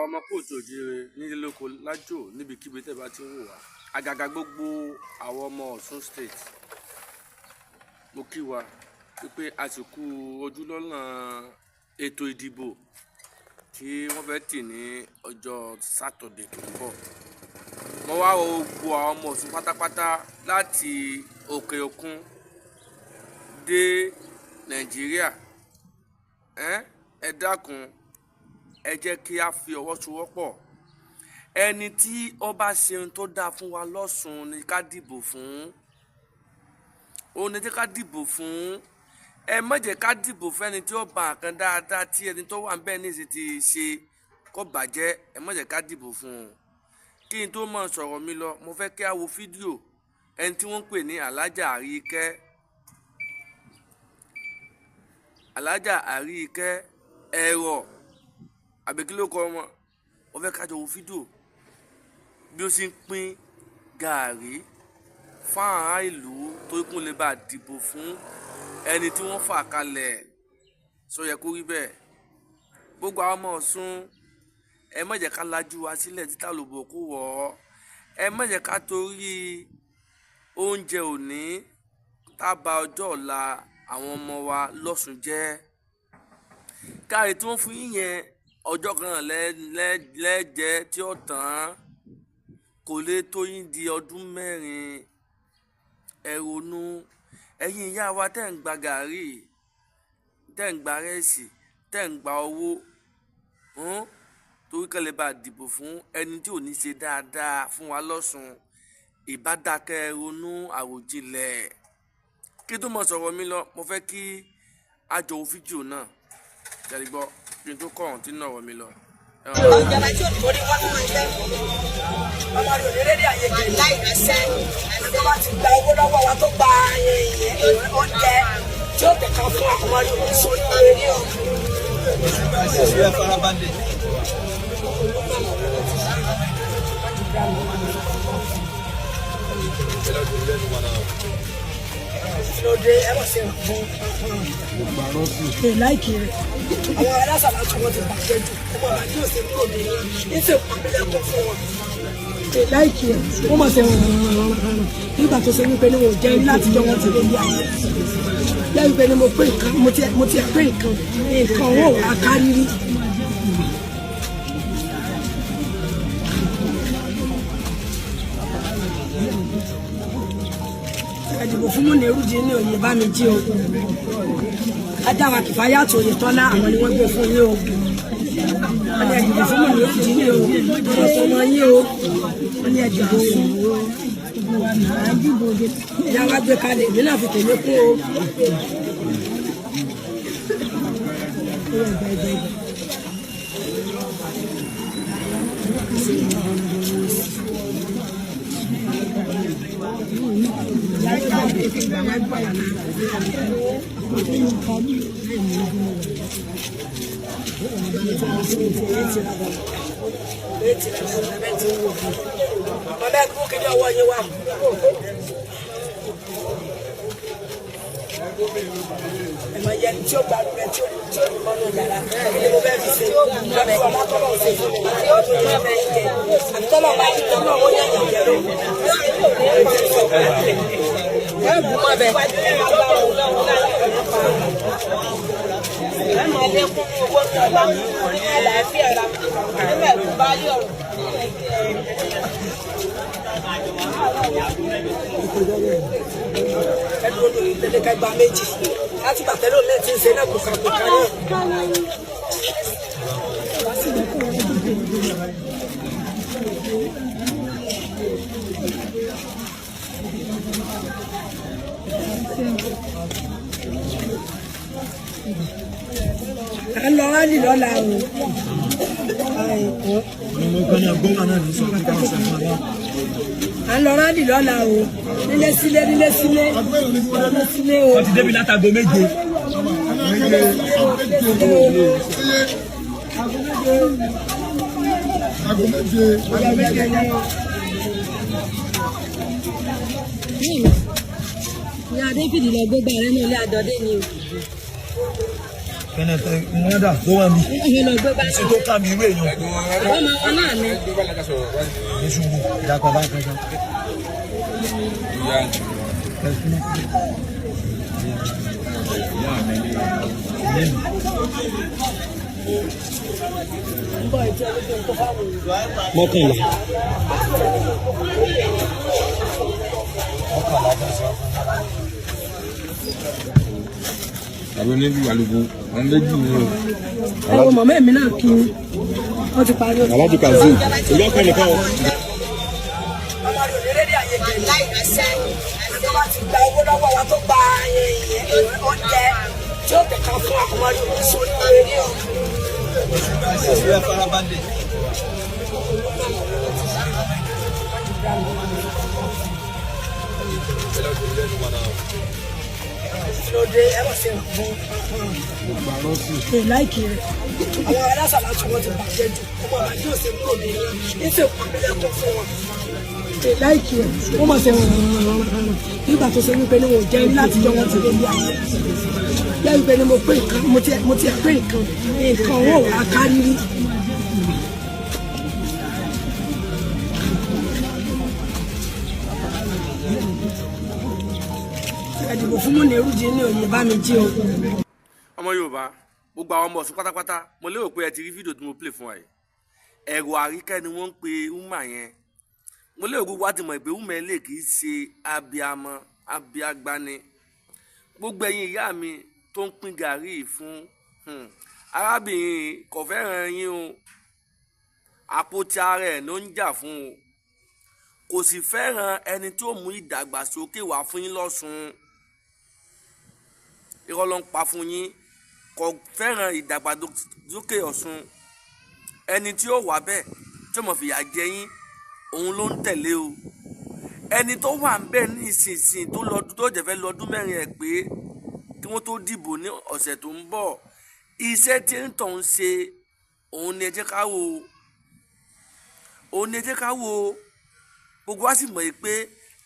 ọmọ kóòtù òjíire nílé lóko lájò níbikíbi tẹ́ bá ti ń wò wá àgàgà gbogbo àwọn ọmọ Ọ̀ṣun state mo kí wa pé àsìkò ojúlọ́nà ètò ìdìbò tí wọ́n fẹ́ tì ní ọjọ́ sátọ̀dẹ̀ tó ń bọ̀. mo wá gbogbo àwọn ọmọ Ọ̀ṣun pátápátá láti òkè òkun dé Nàìjíríà ẹ dákun ẹ jẹ́ kí a fi ọwọ́ sowọ́pọ̀. ẹni tí ó bá ṣe ohun tó dáa fún wa lọ́sùn ni ká dìbò fún. òun ni ká dìbò fún. ẹ má jẹ́ ká dìbò fún ẹni tí ó bá nǹkan dáadáa tí ẹni tó wà níbẹ̀ ní ìsìn ti ṣe kó bàjẹ́. ẹ má jẹ́ ká dìbò fún un. kí n tó máa sọ̀rọ̀ mi lọ mo fẹ́ kí a wo fídíò ẹni tí wọ́n ń pè ní Alájà Àríkẹ́ ẹ̀rọ àbẹ̀kílẹ̀ kọ́ wọn. mo fẹ́ ká jọ wo fídíò bí ó ṣe ń pín gàárì fún ará ìlú tó kún lè bá dìbò fún ẹni tí wọ́n fà kalẹ̀. sọ yẹ kó rí bẹ́ẹ̀. gbogbo àwọn ọmọ Ọ̀ṣun ẹ má jẹ́ ká lajú wa sílẹ̀ títà lòbò kó wọ̀ ọ́. ẹ má jẹ́ ká torí oúnjẹ òní tá bà ọjọ́ ọ̀la àwọn ọmọ wa lọ́sùn jẹ́. káàrí tí wọ́n fún yín yẹn ọjọ́ kan lẹ́jẹ́ tí ó tán kò lè tó yín di ọdún mẹ́rin. ẹ ronú ẹ̀yin ìyá wa tẹ́ ń gba gàárì tẹ́ ń gba rẹ́ẹ̀sì tẹ́ ń gba owó torí kẹ́lẹ́ bá dìbò fún ẹni tí ò ní ṣe dáadáa fún wa lọ́sùn. ìbádàkẹ́ ronú àròjinlẹ̀. kí tó mọ̀ sọ̀rọ̀ mi lọ mo fẹ́ kí a jọ wo fídíò náà jáde gbọ́ kí n tó kọ̀ ọ̀hún tí ń nọ̀rọ̀ mi lọ. ìjọba tí òdìbò ní wọ́n máa ń jẹ́ ọmọ rẹ̀ òdèrè àyèjì láì rẹsẹ̀ tó bá ti gba owó lọ́wọ́ wa tó gba oúnjẹ tí ó tẹ̀ka fún ọmọ rẹ̀ òdìbò sórí rẹ̀ ní o. lóde ẹ bá ṣe nǹkan ẹ láìkì rẹ àwọn alásàlá tí wọn ti bàjẹ́ jù ẹ bá bá yóò ṣe ní òde ní ṣe pàmílẹ̀ kọ fún wọn ẹ láìkì rẹ wọn mọ̀ ṣe nígbà tó ṣe wípé ní wọn ò jẹ́ láti jọ wọn ti lè yá yá wípé ní mo pé nǹkan mo ti pé nǹkan wọn ò wá kárí rí. ìdìbò fún Múnirùdí ní òye bá mi jí o adáwa Kìfáyàtù Oyètọ́lá àwọn ni wọ́n gbé fún yín o wọ́n ní ìdìbò fún Múnirùdí ní o ọmọ yín o wọ́n ní ìdìbò fún ìyá wa gbé kalẹ̀ èmi náà fi tèmi kú o. ẹ̀mọ̀ yẹn tí ó gbàdúrà rẹ̀ tí ó mọ́nú yàrá ilé mo bẹ́ẹ̀ fi ṣe lọ́bẹ̀ ọ̀la tọ́lọ̀ ṣe fún mi tí ó tún ní ọbẹ̀ yìí jẹ àti tọ́lọ̀ bá ti tọ́lọ̀ ó yẹ yàn jẹ ló. ẹ bù mọ́ bẹ́ẹ̀. ẹ máa lékún ní owó ní ọlá ní àlàáfíà ra nínú ẹ̀kú bá yọ̀. ẹnu odò ìtẹ̀lé ká gba méjì láti bàtẹ́lò náà ti ń ṣe náà kò kà kò kárí. à ń lọ rálì lọ́la o. à ń lọ rálì lọ́la o. nílé sílé o. wọ́n ti débi látago méje. ní Adéfìdí lọ gbégbá rẹ ní ilé àdọ́dé ni o. kẹ́nẹ́tẹ́ mọ́dà tó wà mí ṣe tó kà mí ìwé èèyàn ọmọ wọn náà ni. ní ṣubú ìdàpọ̀ bá kẹta. mọ́kànlá. àwọn onílù àlùkò àwọn méjì ni o. ẹ wo mọ̀mọ́ èmi náà kí wọ́n ti parí. alájú kazeem ìlú ọkọ nìkan o. ọmọ rẹ̀ ò ní rédí àyè kẹ̀lẹ́ láì rẹsẹ̀ ẹ̀jọ̀ bá ti gba owó lọ́wọ́ wa tó gba oúnjẹ tí ó tẹ̀ka fún akọmọdé òní sórí rédíò. lóde ẹ bá ṣe nǹkan láìkì rẹ àwọn alásàlá tí wọn ti bàjẹ́ jù ọmọ àbájọ òsè ní òde ìṣe ìpàdélẹ́kọ̀ọ́ fún wọn láìkì rẹ wọn mọ̀ ṣe nígbà tó ṣe wípé ní wọn jẹ́ láti jọ wọn ti lé ní ayé jẹ́ wípé ní mo pé nǹkan mo ti pé nǹkan owó wà kárí rí. ẹ̀dìbò fún mọ́ni erújì ní òye bá mi jí o. ọmọ Yorùbá gbogbo àwọn ọmọ Ọ̀ṣun pátápátá mo lérò pé ẹ ti rí fídíò tí mo play fún wa yìí. Ẹ̀rọ Àríkẹ́ ni wọ́n ń pe Wúmà yẹn. Mo lérò gbogbo wa ti mọ̀ pé Wúmà ilé kì í ṣe abiamọ abiagbani. Gbogbo ẹ̀yin ìyá mi tó ń pín gàrí fún arábìnrin kò fẹ́ràn yín o. Àpótí ara ẹ̀ ló ń jà fún o. Kò sì fẹ́ràn ẹni tó mú ìdàgbàsókè wá fún yín lọ́sùn. Irọ́ ló ń pa fún yín. Kò fẹ́ràn ìdàgbàsókè Ọ̀ṣun. Ẹni tí ó wà bẹ́ẹ̀ tí ó mọ̀ fìyà jẹ yín òun ló ń tẹ̀lé o. Ẹni tó wà ń bẹ́ẹ̀ ní ìsinsìn tó jẹ̀fẹ́ lọ́dún mẹ́rin ẹ̀ pé kí wọ́n tó dìbò ní ọ̀sẹ̀ tó ń bọ̀. Iṣẹ́ tí ń tàn ń ṣe òun ni ẹ jẹ́ ká wò. Òun ni ẹ jẹ́ ká wò. Gbogbo wa sì mọ̀ pé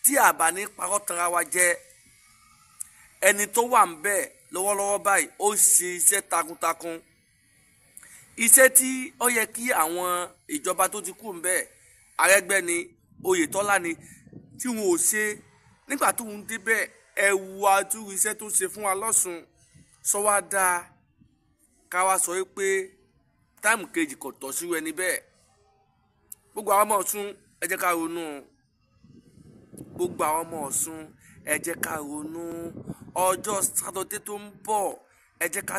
tí àbá ní parọ́ tanra wa jẹ ẹni tó wà ń bẹ́ẹ̀ lọ́wọ́lọ́wọ́ báyìí ó ṣe iṣẹ́ takuntakun. Iṣẹ́ tí ó yẹ kí àwọn ìjọba tó ti kú ń bẹ́ẹ̀ Arẹ́gbẹ́ ni Oyètọ́lá ni tí wọn ò ṣe nígbà tó ń débẹ̀ ẹ̀wù àtúrú iṣẹ́ tó ṣe fún wa lọ́sùn sọ wá dáa ká wá sọ pé táìmù kejì kò tọ́ sí ẹni bẹ́ẹ̀. Gbogbo àwọn ọmọ Ọ̀ṣun ẹ jẹ́ ká ronú. Gbogbo àwọn ọmọ Ọ̀ṣun ẹ jẹ́ ká ronú. Ọjọ́ sátọdé tó ń bọ̀ ẹ jẹ́ ká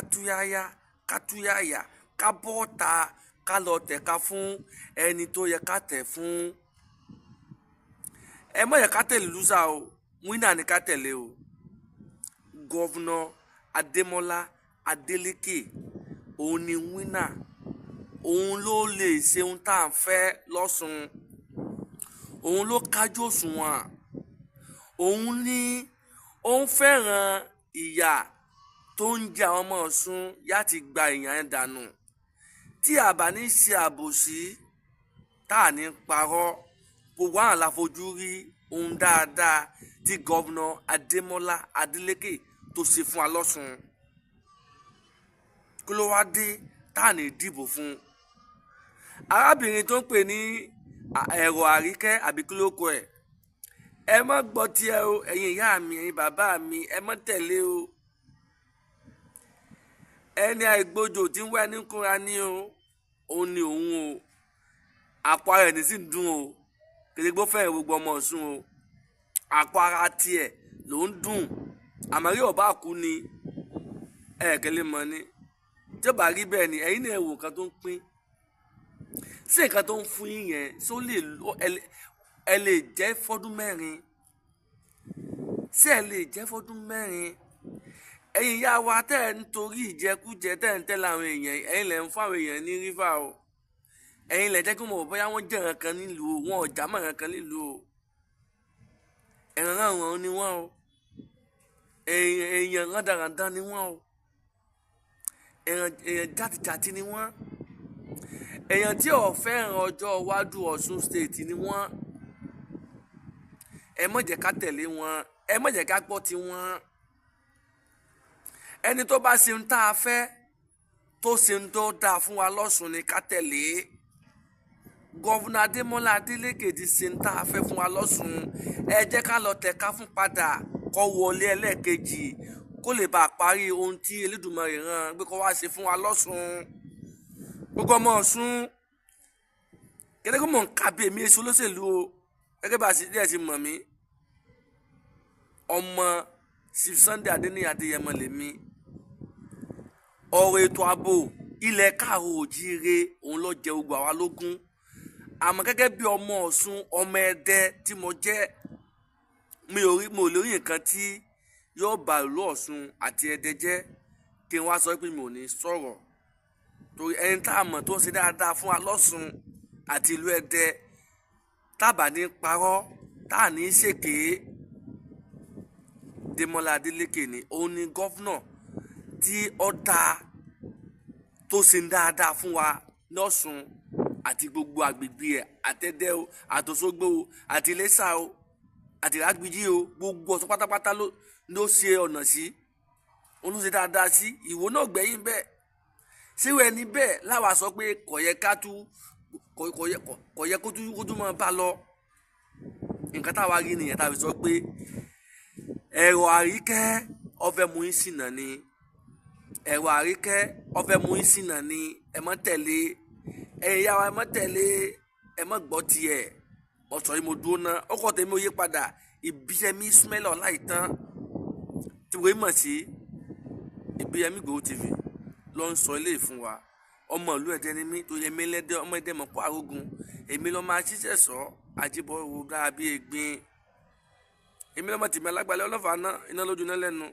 túyáyà ká bọ́ta ká lọ tẹ̀ka fún ẹni tó yẹ ká tẹ̀ fún. Ẹ má yẹ ká tẹ̀lé lúsà o, wínà ni ká tẹ̀lé o. Gọ́vnọ̀ Adémọ́lá Adélékè òun ni wínà. Òun ló lè ṣe ohun tá à ń fẹ́ lọ́sùn. Òun ló kájú òṣùwọ̀n. Òun ní ó ń fẹ́ràn ìyà tó ń jẹ àwọn ọmọ Ọ̀ṣun láti gba èèyàn ẹ̀ dànù. Tí a bá ní ṣe àbòsí tá à ní parọ́ gbogbo àwọn àlàfojú rí ohun dáadáa tí gọ́vnọ̀ Adémọ́lá Adélékè tó ṣe fún wa lọ́sùn. Kí ló wá dé tá à ní dìbò fún? Arábìnrin tó ń pè ní Ẹ̀rọ Àríkẹ́ àbí kí ló kọ ẹ̀ ẹ má gbọ́ tiẹ̀ o, ẹ̀yin ìyá mi ẹ̀yin bàbá mi ẹ má tẹ̀lé o. Ẹni àìgbójò tí ń wá ní kúnra ní o òun ni òun o. Àpò ara ẹni sì ń dùn o kìí gbó fẹ́ràn gbogbo ọmọ Ọ̀ṣun o. Àpò ara tiẹ̀ ló ń dùn àmọ́rí ọba kú ni ẹ̀ẹ́kẹ́lẹ́ mọ́ ni tí ó bá rí bẹ́ẹ̀ ni ẹ̀yin náà wò nǹkan tó ń pín sí nǹkan tó ń fún yín yẹn só ẹ lè jẹ́ fọ́dún mẹ́rin sí ẹ lè jẹ́ fọ́dún mẹ́rin. Ẹ̀yin ìyá wa tẹ́ ẹ̀ ń torí ìjẹkújẹ tẹ́ ẹ̀ ń tẹ́lẹ̀ àwọn èèyàn ẹ̀yin lẹ̀ ń fún àwọn èèyàn ní rífà o. Ẹ̀yin lẹ̀ jẹ́ kí wọ́n mọ̀ bóyá wọ́n jẹ́ nǹkan nílùú o wọn ò já mọ́ nǹkan nílùú o. Ẹ̀ràn àwọn ni wọ́n o. Èèyàn rádaràdá ni wọ́n o. Èèyàn játijàti ni wọ́n. Èèyàn tí ò fẹ́ràn ọjọ́ iwájú Ọ̀ṣun state ni wọ́n. Ẹ má jẹ́ ká tẹ̀lé wọn, ẹ má jẹ́ ká gbọ́ ti wọn. Ẹni tó bá ṣe ń tá a fẹ́ tó ṣe ń tó dáa fún wa lọ́sùn ni ká tẹ̀lé. Gọ́vùnà Adémọ́lá Adélékè ti ṣe ń tá a fẹ́ fún wa lọ́sùn, ẹ jẹ́ ká lọ tẹ̀ka fún padà kó wọlé ẹlẹ́ẹ̀kejì kó lè bá a parí ohun tí Elédùmarè rán pé kó wá ṣe fún wa lọ́sùn. Gbogbo ọmọ Ọ̀ṣun gẹ́gẹ́ bí mò ń ka bí èmi èso olóṣèlú o, gẹ́gẹ́ bá a ṣe ti mọ̀ mí, ọmọ Chief Sunday Adéníyì Adéyẹmọ lèmi. Ọ̀rọ̀ ètò ààbò ilẹ̀ káàró òjíire òun ló jẹ gbogbo àwa lógún, àmọ́ gẹ́gẹ́ bí ọmọ Ọ̀ṣun, ọmọ Ẹdẹ tí mo jẹ́, mi ò lè rí nǹkan tí yóò bà ìlú Ọ̀ṣun àti Ẹdẹ jẹ́ kí n wá sọ pé mi ò ní sọ̀rọ̀, torí ẹni tá a mọ̀ tó ń ṣe dáadáa fún wa lọ́ṣun àti ìlú Ẹdẹ, tábà ní parọ́, tá à ní ṣèké, Démọ́lá Adélékè ni òun ni gọ́fúnà tí ó dáa tó ṣe dáadáa fún wa lọ́ṣun àti gbogbo àgbègbè ẹ̀, àtẹ̀dẹ́ o, àtòṣogbo o, àti Iléṣà o, àti Ìrágbìjí o, gbogbo Ọ̀ṣun pátápátá ló ṣe ọ̀nà sí, òun ló ṣe dáadáa sí. Ìwọ náà gbẹ̀yìn bẹ́ẹ̀, síwọ ẹni bẹ́ẹ̀ láwa sọ pé kò yẹ kó tún máa bá lọ. Nǹkan táwa rí nìyẹn, táwa sọ pé ẹ̀rọ Àríkẹ́ ó fẹ́ mú yín ṣìnà ni, ẹ̀rọ Àríkẹ́ ó fẹ́ mú yín ṣìnà ni, ẹ má tẹ̀lé, ẹ̀yin ìyá wa ẹ má tẹ̀lé, ẹ má gbọ́ tiẹ̀. Ọ̀sọ̀ yìí mo dúró ná, ọkọ̀ tèmi ò yí padà, Ìbíyẹmí Ismail Ọláìtàn tí wọ́n mọ̀ sí Ìbíyẹmí Ìgbòho TV ló ń sọ ilé fún wa. Ọmọ ìlú Ẹdẹ ni mí, tó yẹ mí lẹ́dẹ́, ọmọ Ẹdẹ mọ̀ kó arógun, èmi lọ́ máa ṣiṣẹ́ sọ Ajíbọ̀ wo dára bí egbin, èmi lọ́mọ tìmí alágbálẹ̀ ọlọ́fà náà, iná lójú náà lẹ́nu,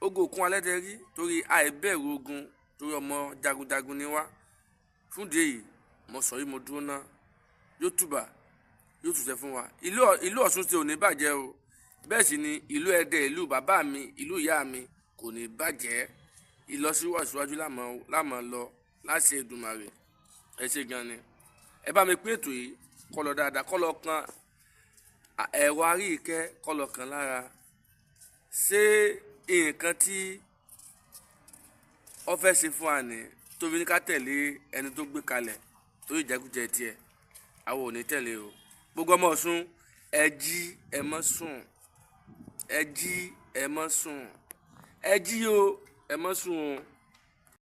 ogun òkun alẹ́ tẹ rí, torí àìbẹ̀rù ogun, torí ọmọ jagunjagun ni wá. Fún ìdí èyí mo sọ yìí mo dúró ná, yóò túbà yóò túṣẹ fún wa. Ìlú Ọ̀ṣun ṣe ò ní bàjẹ́ o, bẹ́ẹ̀ sì ni ìlú Ẹdẹ, ìlú bàbá mi, ìlú ìyá mi kò ní bàjẹ́. Ìlọsíwájú lámọ̀ lọ láṣẹ Èdùmàrè. Ẹ ṣé gan ni, ẹ bá mi pín ètò yìí kó lọ dáadáa, kó lọ kan ẹ̀rọ Àríkẹ́, kó lọ kan lára. Ṣé nǹkan tí ó fẹ́ ṣe fún àná tó fi ní ká tẹ̀lé ẹni tó gbé kalẹ̀ tó ìjẹkújẹ tiẹ̀, àwọn ò ní tẹ̀lé o. Gbogbo ọmọ Ọ̀ṣun, ẹ jí ẹ má sùn, ẹ jí ẹ má sùn, ẹ jí o ẹ má sùn o.